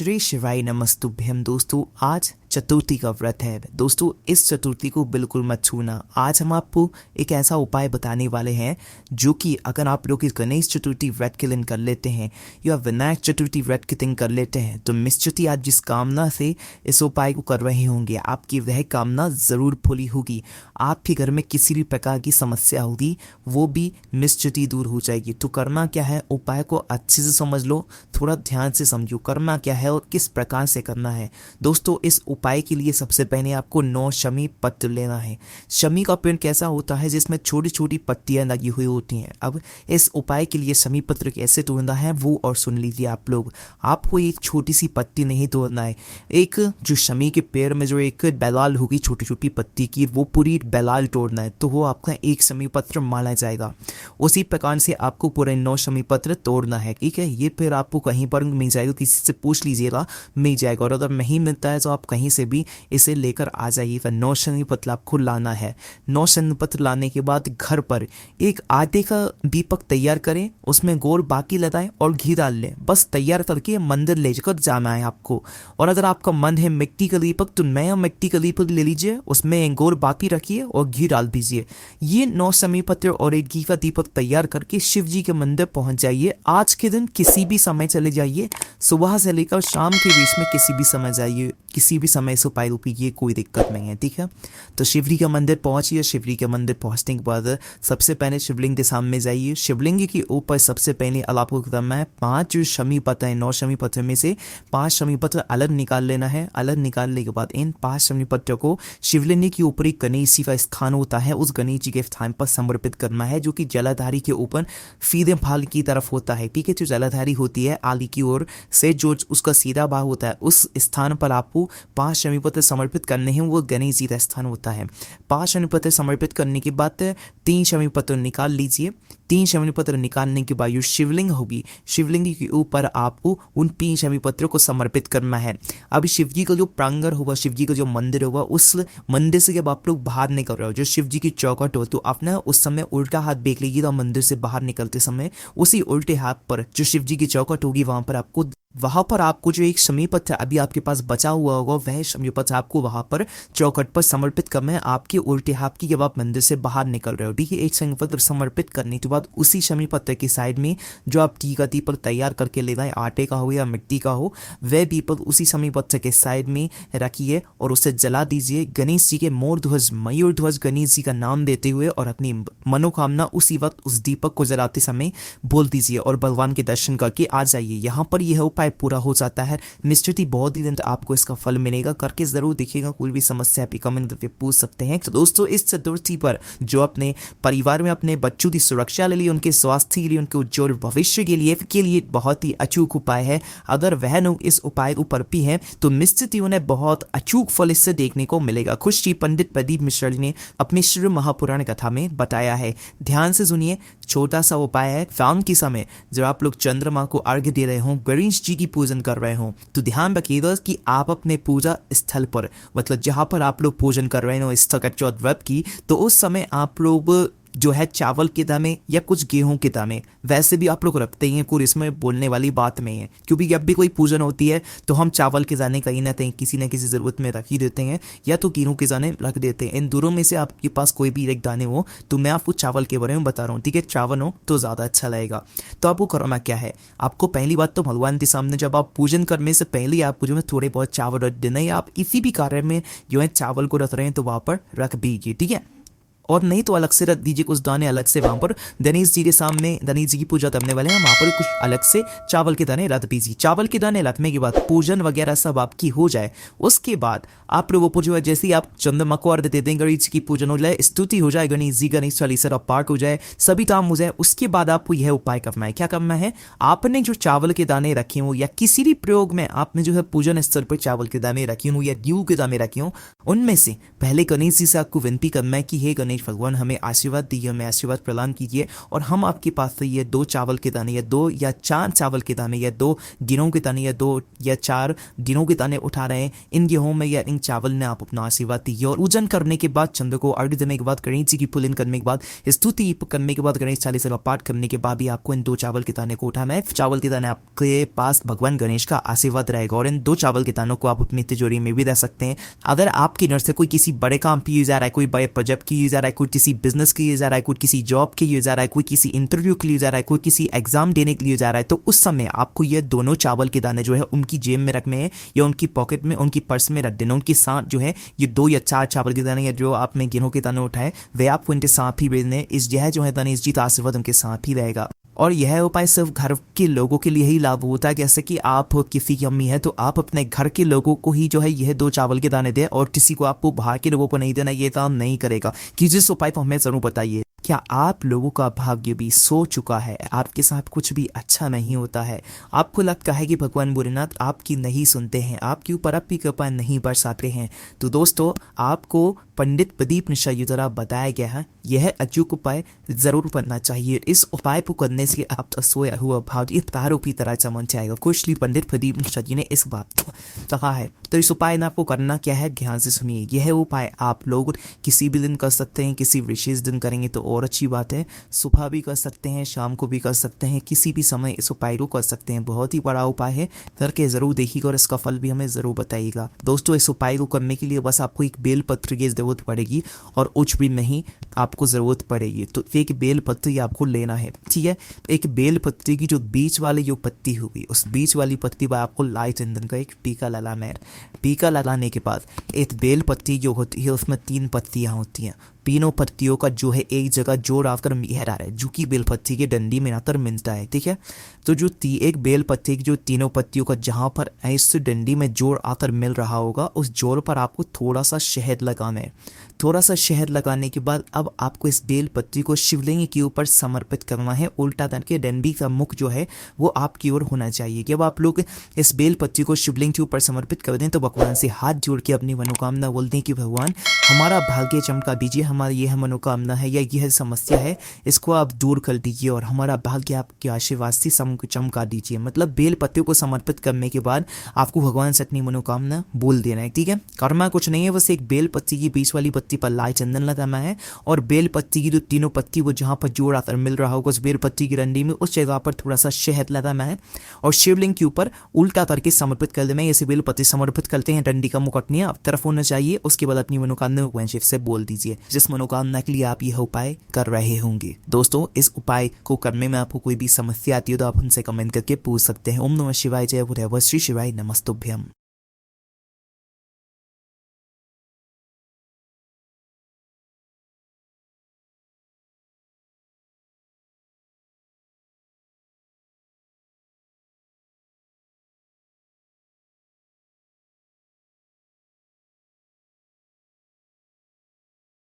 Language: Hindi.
श्री शिवाय नमस्तुभ्यम। दोस्तों आज चतुर्थी का व्रत है। दोस्तों इस चतुर्थी को बिल्कुल मत छूना। आज हम आपको एक ऐसा उपाय बताने वाले हैं जो कि अगर आप लोग इस गणेश चतुर्थी व्रत के दिन कर लेते हैं या विनायक चतुर्थी व्रत के दिन कर लेते हैं तो निश्चित ही आज जिस कामना से इस उपाय को कर रहे होंगे आपकी वह कामना ज़रूर पूरी होगी। आपके घर में किसी भी प्रकार की समस्या होगी वो भी निश्चित ही दूर हो जाएगी। तो करना क्या है, उपाय को अच्छे से समझ लो, थोड़ा ध्यान से समझो करना क्या है और किस प्रकार से करना है। दोस्तों इस उपाय के लिए सबसे पहले आपको 9 शमी पत्र लेना है। शमी का पेड़ कैसा होता है जिसमें छोटी छोटी पत्तियां लगी हुई होती हैं। अब इस उपाय के लिए शमी पत्र कैसे तोड़ना है वो और सुन लीजिए आप लोग। आपको एक छोटी सी पत्ती नहीं तोड़ना है, एक जो शमी के पेड़ में जो एक बेलाल होगी छोटी छोटी पत्ती की वो पूरी बेलाल तोड़ना है, तो वो आपका एक शमी पत्र माना जाएगा। उसी प्रकार से आपको पूरे 9 शमी पत्र तोड़ना है, ठीक है। ये पेड़ आपको कहीं पर मिल जाएगा, किसी से पूछ लीजिएगा मिल जाएगा, और अगर नहीं मिलता है तो आप कहीं से भी इसे लेकर आ जाइएगा। 9 शमी पत्र आपको लाना है। 9 शमी पत्र लाने के बाद घर पर एक आटे का दीपक तैयार करें, उसमें गोर बाकी लगाएं और घी डाल लें। बस तैयार करके मंदिर ले जाकर जाना है आपको। और अगर आपका मन है मिट्टी का दीपक तो नया मिट्टी का दीपक ले लीजिए, उसमें गोर बाकी रखिए और घी डाल दीजिए। ये 9 शमी पत्र और एक घी का दीपक तैयार करके शिव जी के मंदिर पहुंच जाइए। आज के दिन किसी भी समय चले जाइए, सुबह से लेकर शाम के बीच में किसी भी समय जाइए, किसी भी समय से उपाय रूपीजिए, कोई दिक्कत नहीं है, ठीक है। तो शिवजी के मंदिर पहुंचिए। शिवजी के मंदिर पहुंचने के बाद सबसे पहले शिवलिंग के सामने जाइए। शिवलिंग के ऊपर सबसे पहले आपको करना है 5 शमी पत्र है, 9 शमी पत्र में से 5 शमी पत्र अलग निकाल लेना है। अलग निकालने के बाद इन 5 शमी पत्र को शिवलिंग के ऊपर एक गणेश जी का स्थान होता है, उस गणेश जी के स्थान पर समर्पित करना है, जो कि जलाधारी के ऊपर सीधे फाल की तरफ होता है, ठीक है। जो जलाधारी होती है आली की ओर से जो उसका सीधा भाग होता है उस स्थान पर आपको 5 शमी पत्र समर्पित करने हैं, वो गणेश जी का स्थान होता है। 5 शमी पत्र समर्पित करने के बाद 3 शमी पत्र निकाल लीजिए। 3 शमी पत्र निकालने के बाद जो शिवलिंग होगी, शिवलिंग के ऊपर आपको उन 3 शमी पत्रों को समर्पित करना है। अब शिवजी का जो प्रांगण होगा, शिवजी का जो मंदिर होगा, उस मंदिर से जब आप लोग बाहर निकल रहे हो, जो शिवजी की चौखट हो, तो अपना उस समय उल्टा हाथ देख लीजिएगा। मंदिर से बाहर निकलते समय उसी उल्टे हाथ पर जो शिवजी की चौखट होगी वहां पर आपको जो एक शमी पत्र अभी आपके पास बचा हुआ होगा वह शमी पत्र आपको वहां पर चौखट पर समर्पित करना है, आपके उल्टे हाथ की जब आप मंदिर से बाहर निकल रहे हो, ठीक है। एक शमी पत्र समर्पित करने के बाद उसी शमी पत्र की साइड में जो आप टी का दीपक तैयार करके ले रहे, आटे का हो या मिट्टी का हो, वह दीपक उसी शमी पत्र के साइड में रखिए और उसे जला दीजिए। गणेश जी के मोर ध्वज मयूर ध्वज गणेश जी का नाम देते हुए और अपनी मनोकामना उसी वक्त उस दीपक को जलाते समय बोल दीजिए और भगवान के दर्शन करके आ जाइए। यहाँ पर यह पूरा हो जाता है। निश्चित ही बहुत ही जल्द आपको इसका फल मिलेगा, करके जरूर देखिएगा। कोई भी समस्या आप कमेंट करके पूछ सकते हैं। तो दोस्तों इस चतुर्थी पर जो अपने परिवार में अपने बच्चों की सुरक्षा के लिए, उनके स्वास्थ्य के लिए, उनके उज्जवल भविष्य के लिए बहुत ही अचूक उपाय है। अगर वह लोग इस उपाय को परपी हैं तो निश्चित ही उन्हें बहुत अचूक फल इससे देखने को मिलेगा। खुद श्री पंडित प्रदीप मिश्रा जी ने अपनी श्री महापुराण कथा में बताया है। ध्यान से सुनिए, छोटा सा उपाय है। शाम के समय जब आप लोग चंद्रमा को अर्घ्य दे रहे हों, गणेश जी की पूजन कर रहे हों, तो ध्यान रखिएगा कि आप अपने पूजा स्थल पर, मतलब जहां पर आप लोग पूजन कर रहे हो स्थल व्रत की, तो उस समय आप लोग जो है चावल के दाने या कुछ गेहूं के दाने वैसे भी आप लोग रखते ही हैं। कोई इसमें बोलने वाली बात नहीं है, क्योंकि जब भी कोई पूजन होती है तो हम चावल के दाने कहीं ना कहीं किसी न किसी ज़रूरत में रख ही देते हैं, या तो गेहूं के दाने रख देते हैं। इन दोनों में से आपके पास कोई भी एक दाने हो, तो मैं आपको चावल के बारे में बता रहा हूँ, ठीक है। चावल हो तो ज़्यादा अच्छा लगेगा। तो आपको करना क्या है, आपको पहली बात तो भगवान के सामने जब आप पूजन करने से पहले आपको जो है थोड़े बहुत चावल रख देना है। आप किसी भी कार्य में जो है चावल को रख रहे हैं तो वहाँ पर रख दीजिए, ठीक है। और नहीं तो अलग से रख दीजिए कुछ दाने अलग से, वहां पर गणेश जी के सामने गणेश जी की पूजा करने वाले हैं, वहां पर कुछ अलग से चावल के दाने रख दीजिए। चावल के दाने रखने के बाद पूजन वगैरह सब आपकी हो जाए, उसके बाद आप लोगों को जो है जैसे ही आप चंद्रमा को अर्घ्य देते हैं, गणेश जी की पूजन हो जाए, स्तुति हो जाए, गणेश जी गणेश चालीसा पाठ हो जाए, सभी काम हो जाए, उसके बाद आपको यह उपाय करना है। क्या करना है, आपने जो चावल के दाने रखे हो या किसी भी प्रयोग में आपने जो है पूजन स्थल पर चावल के दाने रखे हो या गेहूं के दाने रखे हो, उनमें से पहले गणेश जी से आपको विनती करना है कि हे गणेश गणेश भगवान हमें आशीर्वाद दिए, हमें आशीर्वाद प्रदान कीजिए और हम आपके पास से ये 2 चावल के दाने या 2 या 4 चावल के दाने या 2 गेहूं के दाने या 2 या 4 गेहूं के दाने उठा रहे हैं। इन गेहूं में या इन चावल ने आप अपना आशीर्वाद दीजिए और पूजन करने के बाद चंद्र को अर्घ्य देने के बाद गणेश जी की पूजन करने के बाद स्तुति करने के बाद गणेश चालीसा का पाठ करने के बाद भी आपको इन 2 चावल के दाने को उठाना है। चावल के दाने आपके पास भगवान गणेश का आशीर्वाद रहेगा और इन 2 चावल के दानों को आप अपनी तिजोरी में भी रख सकते हैं। अगर आपकी नजर से कोई किसी बड़े काम के लिए जा रहा है, कोई बड़े प्रोजेक्ट के लिए जा रहा है, कोई किसी बिजनेस के लिए जा रहा है, कोई किसी जॉब के लिए जा रहा है, कोई किसी इंटरव्यू के लिए जा रहा है, कोई किसी एग्जाम देने के लिए जा रहा है, तो उस समय आपको ये दोनों चावल के दाने जो है उनकी जेब में रखने हैं या उनकी पॉकेट में, उनकी पर्स में रख देना। उनके साथ जो है ये 2 या 4 चावल के दाने या जो आपने गेहूं के दाने उठाए वे आपको इनके साथ ही भेजने। इस यह जो है गणेश जी का आशीर्वाद उनके साथ ही रहेगा। और यह उपाय सिर्फ घर के लोगों के लिए ही लागू होता है। जैसे कि आप किसी की अम्मी है तो आप अपने घर के लोगों को ही जो है यह 2 चावल के दाने दें और किसी को आपको बाहर के लोगों को नहीं देना, ये काम नहीं करेगा। कि जिस उपाय को हमें जरूर बताइए, क्या आप लोगों का भाग्य भी सो चुका है? आपके साथ कुछ भी अच्छा नहीं होता है, आपको लगता है कि भगवान भोलेनाथ आपकी नहीं सुनते हैं, आपके ऊपर आपकी कृपा नहीं बरसाते हैं, तो दोस्तों आपको पंडित प्रदीप मिश्रा जी द्वारा बताया गया है यह अचूक उपाय जरूर करना चाहिए। इस उपाय को करने से आपका सोया हुआ भाग्य तारों की तरह चमक जाएगा। कुछ पंडित प्रदीप मिश्रा जी ने इस बात को कहा है। तो इस उपाय ने आपको करना क्या है, ध्यान से सुनिए। यह उपाय आप लोग किसी भी दिन कर सकते हैं, किसी विशेष दिन करेंगे तो और अच्छी बात है। सुबह भी कर सकते हैं, शाम को भी कर सकते हैं, किसी भी समय इस उपाय को कर सकते हैं। बहुत ही बड़ा उपाय है, करके जरूर देखिएगा और इसका फल भी हमें जरूर बताइएगा। दोस्तों इस उपाय को करने के लिए बस आपको एक बेल पत्र की जरूरत पड़ेगी और कुछ भी नहीं आपको जरूरत पड़ेगी। तो एक बेल पत्र आपको लेना है, ठीक है। एक बेल पत्ती की जो बीच वाली जो पत्ती होगी उस बीच वाली पत्ती पर आपको लाल चंदन का एक टीका लगाना है। टीका लगाने के बाद एक बेल पत्ती जो होती है उसमें 3 पत्तियां होती हैं। तीनों पत्तियों का जो है एक जगह जोड़ आकर मिला है, जो कि बेल पत्ती के डंडी में आकर मिलता है, ठीक है। तो जो एक बेल पत्ती की जो तीनों पत्तियों का जहां पर इस डंडी में जोड़ आकर मिल रहा होगा उस जोड़ पर आपको थोड़ा सा शहद लगाना है। थोड़ा सा शहद लगाने के बाद अब आपको इस बेल पत्ती को शिवलिंग के ऊपर समर्पित करना है। उल्टा करके डंडी का मुख जो है वो आपकी ओर होना चाहिए। जब आप लोग इस बेल पत्ती को शिवलिंग के ऊपर समर्पित कर दें तो भगवान से हाथ जोड़ के अपनी मनोकामना बोलते हैं कि भगवान हमारा भाग्य चमका दीजिए, हमारी यह मनोकामना है या यह समस्या है इसको आप दूर कर दीजिए और हमारा भाग्य आपके आशीर्वाद से चमका दीजिए। मतलब बेल पत्तियों को समर्पित करने के बाद आपको भगवान से अपनी मनोकामना बोल देना है, ठीक है। करना कुछ नहीं है, बस एक बेल पत्ती की बीच वाली पत्ती पर लाल चंदन लगाना है और बेल पत्ती की जो तीनों पत्ती वो जहां पर जोड़ आकर मिल रहा होगा उस बेल पत्ती की डंडी में उस जगह पर थोड़ा सा शहद लगाना है और शिवलिंग के ऊपर उल्टा करके समर्पित कर देना है। ऐसे बेल पत्ती समर्पित करते हैं, डंडी का मुख अपनी तरफ होना चाहिए। उसके बाद अपनी मनोकामना भगवान शिव से बोल दीजिए जिस मनोकामना के लिए आप यह उपाय कर रहे होंगे। दोस्तों इस उपाय को करने में आपको कोई भी समस्या आती हो तो आप हमसे कमेंट करके पूछ सकते हैं। ओम नमः शिवाय, जय भोलेनाथ, श्री शिवाय नमस्तुभ्यम।